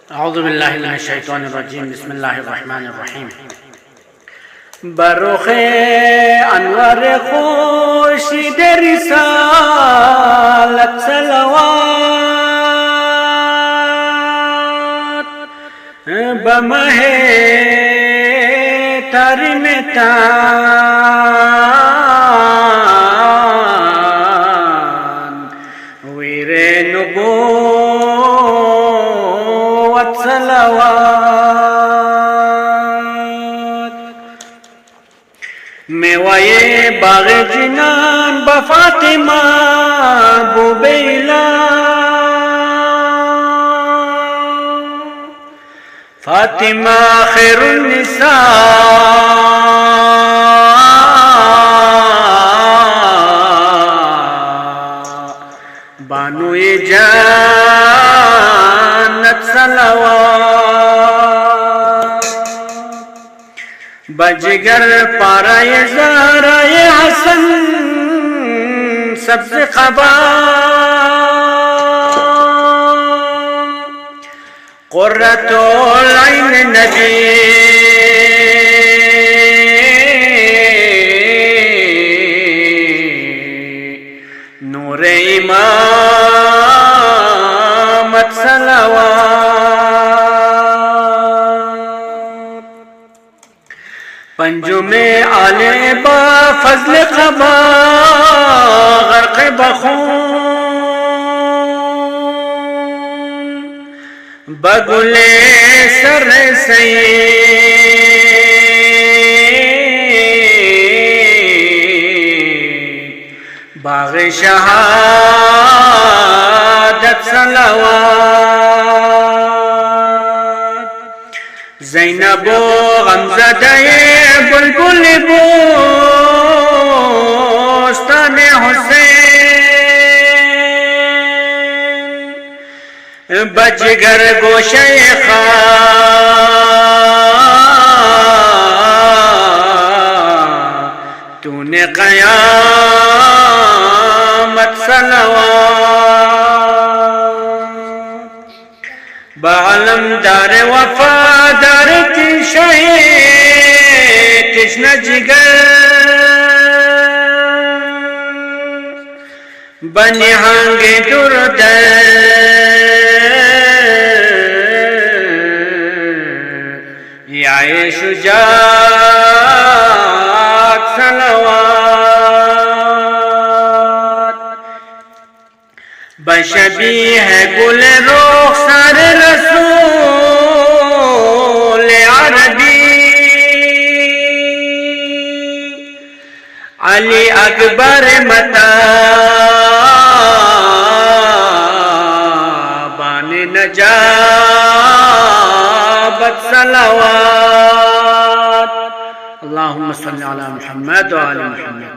औज़ुबिल्लाहि मिनश्शैतानिर्रजीम बिस्मिल्लाहिर्रहमानिर्रहीम। बरोखे अनवर खुर्शीद रिसालत सलवात बमहे तरमता वीरे नुबुव्वत सलवात मेवाये बाग़े जिनान बफ़ातिमा बुबैला फ़ातिमा खैरुन निसा बानुए जन्नत सलवात बजगर पाराए ज़हराए हसन सबसे ख़बा क़ुर्रतुल ऐन नबी नूरे इमामत सलवात पंजुमे आले बा फज़ल ख़बा ग़र्क़ बख़ून बगुले सर सईद बाग़े शहादत सलवात ज़ैनबो ग़मज़दए बुलबुल बोस्ताने हुसैन बजगर गोशे तूने क़यामत सलवात बालमदार वफ़ादार की शहीद कृष्ण जिगर बने हांगे दुर्द याए शुजाअत सलवात बशबी है गुल रुख़सार रसूल अरबी अली अकबर मता बाने नजाबत सलवात अल्लाहुम्मा सल्लि अला मुहम्मद व आलि मुहम्मद।